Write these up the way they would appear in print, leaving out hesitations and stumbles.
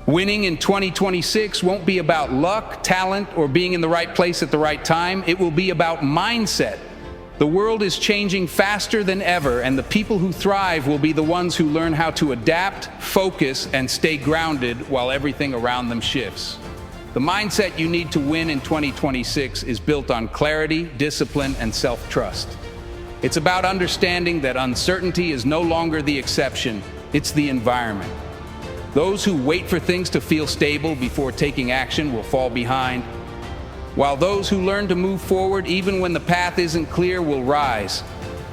Winning in 2026 won't be about luck, talent, or being in the right place at the right time. It will be about mindset. The world is changing faster than ever, and the people who thrive will be the ones who learn how to adapt, focus, and stay grounded while everything around them shifts. The mindset you need to win in 2026 is built on clarity, discipline, and self-trust. It's about understanding that uncertainty is no longer the exception, it's the environment. Those who wait for things to feel stable before taking action will fall behind, while those who learn to move forward even when the path isn't clear will rise.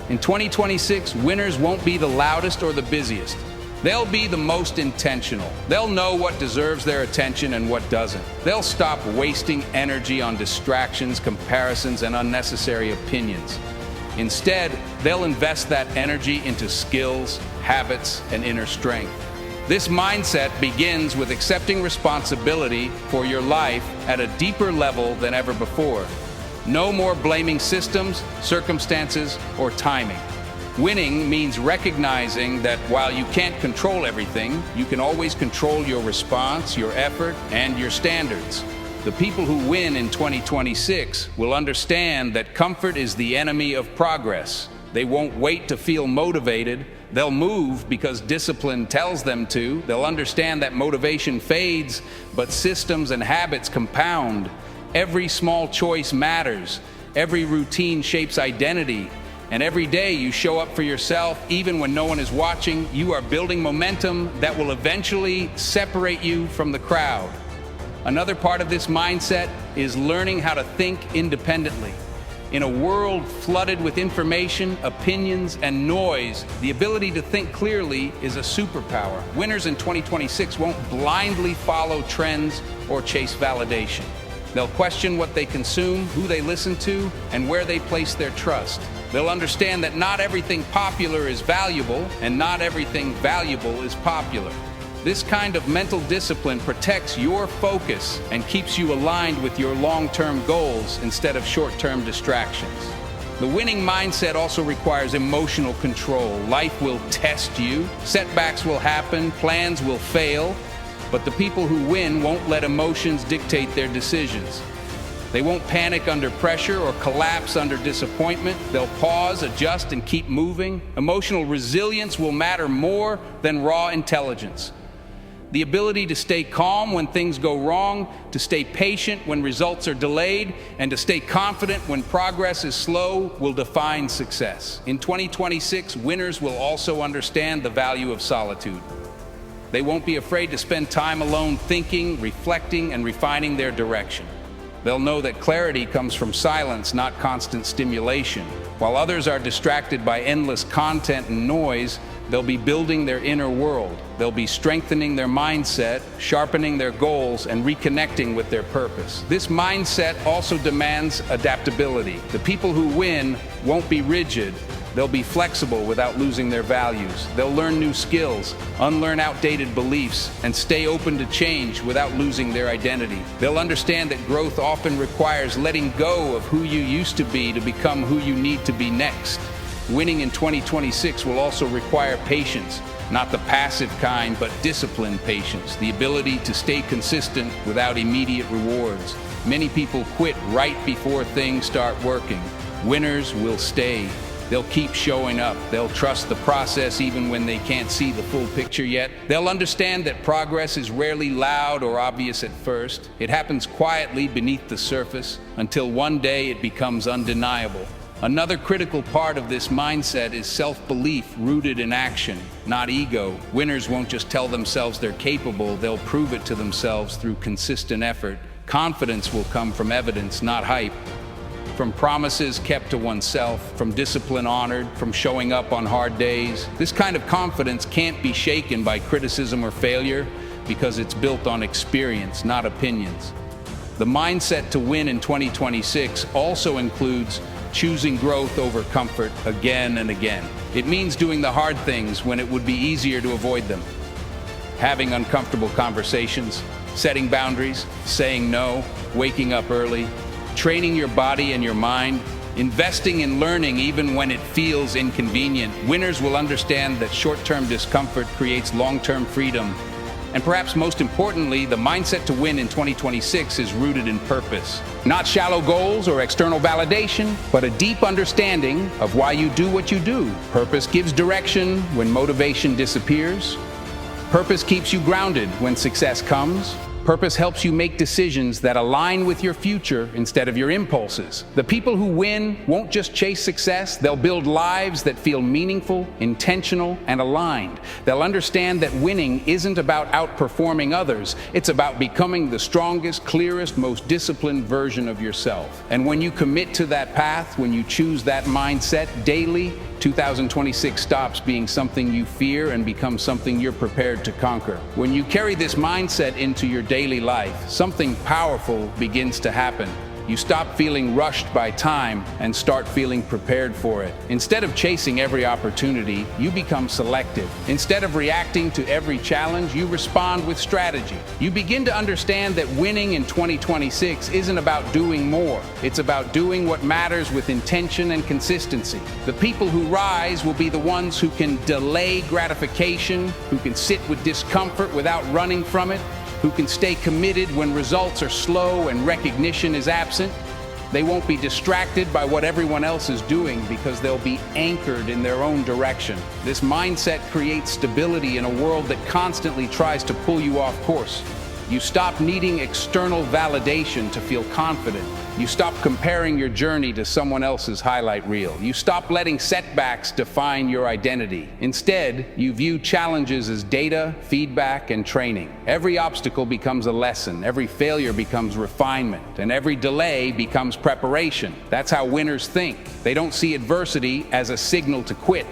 In 2026, winners won't be the loudest or the busiest. They'll be the most intentional. They'll know what deserves their attention and what doesn't. They'll stop wasting energy on distractions, comparisons, and unnecessary opinions. Instead, they'll invest that energy into skills, habits, and inner strength. This mindset begins with accepting responsibility for your life at a deeper level than ever before. No more blaming systems, circumstances, or timing. Winning means recognizing that while you can't control everything, you can always control your response, your effort, and your standards. The people who win in 2026 will understand that comfort is the enemy of progress. They won't wait to feel motivated. They'll move because discipline tells them to. They'll understand that motivation fades, but systems and habits compound. Every small choice matters. Every routine shapes identity. And every day you show up for yourself, even when no one is watching, you are building momentum that will eventually separate you from the crowd. Another part of this mindset is learning how to think independently. In a world flooded with information, opinions, and noise, the ability to think clearly is a superpower. Winners in 2026 won't blindly follow trends or chase validation. They'll question what they consume, who they listen to, and where they place their trust. They'll understand that not everything popular is valuable, and not everything valuable is popular. This kind of mental discipline protects your focus and keeps you aligned with your long-term goals instead of short-term distractions. The winning mindset also requires emotional control. Life will test you, setbacks will happen, plans will fail, but the people who win won't let emotions dictate their decisions. They won't panic under pressure or collapse under disappointment. They'll pause, adjust, and keep moving. Emotional resilience will matter more than raw intelligence. The ability to stay calm when things go wrong, to stay patient when results are delayed, and to stay confident when progress is slow will define success. In 2026, winners will also understand the value of solitude. They won't be afraid to spend time alone thinking, reflecting, and refining their direction. They'll know that clarity comes from silence, not constant stimulation. While others are distracted by endless content and noise, they'll be building their inner world. They'll be strengthening their mindset, sharpening their goals, and reconnecting with their purpose. This mindset also demands adaptability. The people who win won't be rigid. They'll be flexible without losing their values. They'll learn new skills, unlearn outdated beliefs, and stay open to change without losing their identity. They'll understand that growth often requires letting go of who you used to be to become who you need to be next. Winning in 2026 will also require patience, not the passive kind, but disciplined patience, the ability to stay consistent without immediate rewards. Many people quit right before things start working. Winners will stay. They'll keep showing up. They'll trust the process even when they can't see the full picture yet. They'll understand that progress is rarely loud or obvious at first. It happens quietly beneath the surface until one day it becomes undeniable. Another critical part of this mindset is self-belief rooted in action, not ego. Winners won't just tell themselves they're capable, they'll prove it to themselves through consistent effort. Confidence will come from evidence, not hype. From promises kept to oneself, from discipline honored, from showing up on hard days. This kind of confidence can't be shaken by criticism or failure because it's built on experience, not opinions. The mindset to win in 2026 also includes choosing growth over comfort again and again. It means doing the hard things when it would be easier to avoid them. Having uncomfortable conversations, setting boundaries, saying no, waking up early, training your body and your mind, investing in learning even when it feels inconvenient. Winners will understand that short-term discomfort creates long-term freedom, And perhaps most importantly, the mindset to win in 2026 is rooted in purpose. Not shallow goals or external validation, but a deep understanding of why you do what you do. Purpose gives direction when motivation disappears. Purpose keeps you grounded when success comes. Purpose helps you make decisions that align with your future instead of your impulses. The people who win won't just chase success, they'll build lives that feel meaningful, intentional, and aligned. They'll understand that winning isn't about outperforming others, it's about becoming the strongest, clearest, most disciplined version of yourself. And when you commit to that path, when you choose that mindset daily, 2026 stops being something you fear and becomes something you're prepared to conquer. When you carry this mindset into your daily life, something powerful begins to happen. You stop feeling rushed by time and start feeling prepared for it. Instead of chasing every opportunity, you become selective. Instead of reacting to every challenge, you respond with strategy. You begin to understand that winning in 2026 isn't about doing more. It's about doing what matters with intention and consistency. The people who rise will be the ones who can delay gratification, who can sit with discomfort without running from it, who can stay committed when results are slow and recognition is absent. They won't be distracted by what everyone else is doing because they'll be anchored in their own direction. This mindset creates stability in a world that constantly tries to pull you off course. You stop needing external validation to feel confident. You stop comparing your journey to someone else's highlight reel. You stop letting setbacks define your identity. Instead, you view challenges as data, feedback, and training. Every obstacle becomes a lesson, every failure becomes refinement, and every delay becomes preparation. That's how winners think. They don't see adversity as a signal to quit.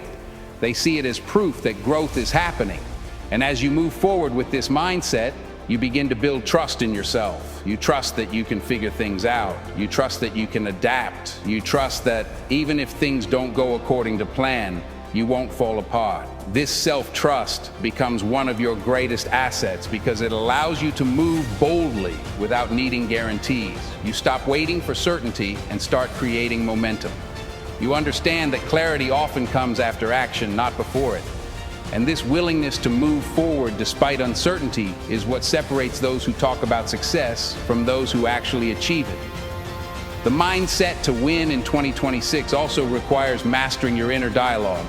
They see it as proof that growth is happening. And as you move forward with this mindset, you begin to build trust in yourself. You trust that you can figure things out. You trust that you can adapt. You trust that even if things don't go according to plan, you won't fall apart. This self-trust becomes one of your greatest assets because it allows you to move boldly without needing guarantees. You stop waiting for certainty and start creating momentum. You understand that clarity often comes after action, not before it. And this willingness to move forward despite uncertainty is what separates those who talk about success from those who actually achieve it. The mindset to win in 2026 also requires mastering your inner dialogue.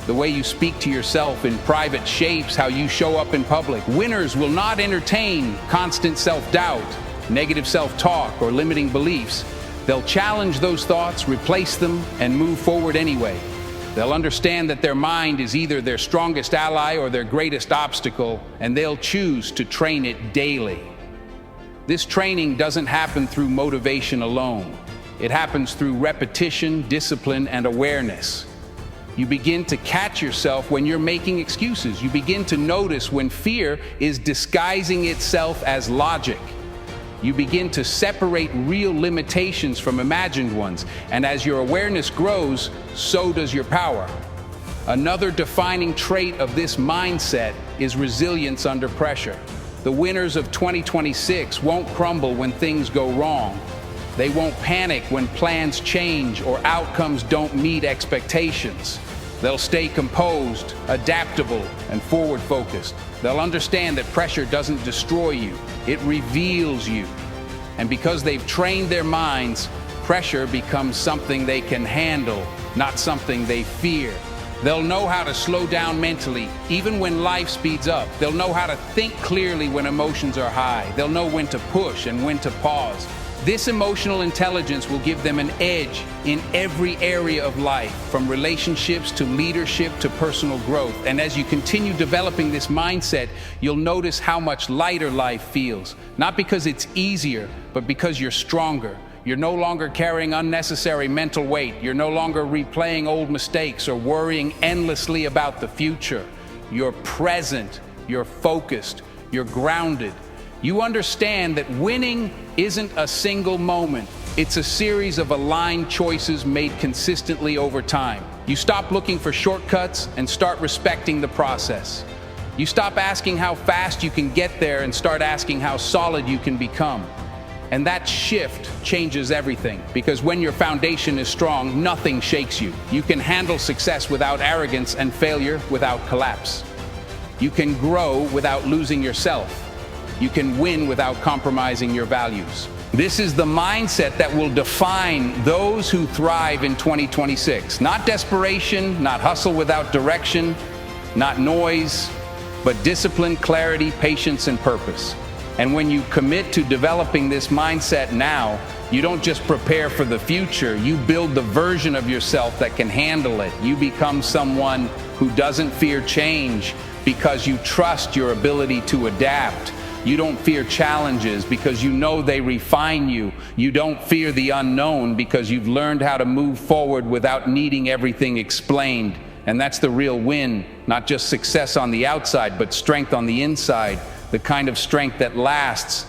The way you speak to yourself in private shapes how you show up in public. Winners will not entertain constant self-doubt, negative self-talk, or limiting beliefs. They'll challenge those thoughts, replace them, and move forward anyway. They'll understand that their mind is either their strongest ally or their greatest obstacle, and they'll choose to train it daily. This training doesn't happen through motivation alone. It happens through repetition, discipline, and awareness. You begin to catch yourself when you're making excuses. You begin to notice when fear is disguising itself as logic. You begin to separate real limitations from imagined ones, and as your awareness grows, so does your power. Another defining trait of this mindset is resilience under pressure. The winners of 2026 won't crumble when things go wrong. They won't panic when plans change or outcomes don't meet expectations. They'll stay composed, adaptable, and forward-focused. They'll understand that pressure doesn't destroy you, it reveals you. And because they've trained their minds, pressure becomes something they can handle, not something they fear. They'll know how to slow down mentally, even when life speeds up. They'll know how to think clearly when emotions are high. They'll know when to push and when to pause. This emotional intelligence will give them an edge in every area of life, from relationships to leadership to personal growth. And as you continue developing this mindset, you'll notice how much lighter life feels. Not because it's easier, but because you're stronger. You're no longer carrying unnecessary mental weight. You're no longer replaying old mistakes or worrying endlessly about the future. You're present, you're focused, you're grounded. You understand that winning isn't a single moment. It's a series of aligned choices made consistently over time. You stop looking for shortcuts and start respecting the process. You stop asking how fast you can get there and start asking how solid you can become. And that shift changes everything, because when your foundation is strong, nothing shakes you. You can handle success without arrogance and failure without collapse. You can grow without losing yourself. You can win without compromising your values. This is the mindset that will define those who thrive in 2026. Not desperation, not hustle without direction, not noise, but discipline, clarity, patience, and purpose. And when you commit to developing this mindset now, you don't just prepare for the future, you build the version of yourself that can handle it. You become someone who doesn't fear change because you trust your ability to adapt. You don't fear challenges because you know they refine you. You don't fear the unknown because you've learned how to move forward without needing everything explained. And that's the real win, not just success on the outside, but strength on the inside, the kind of strength that lasts,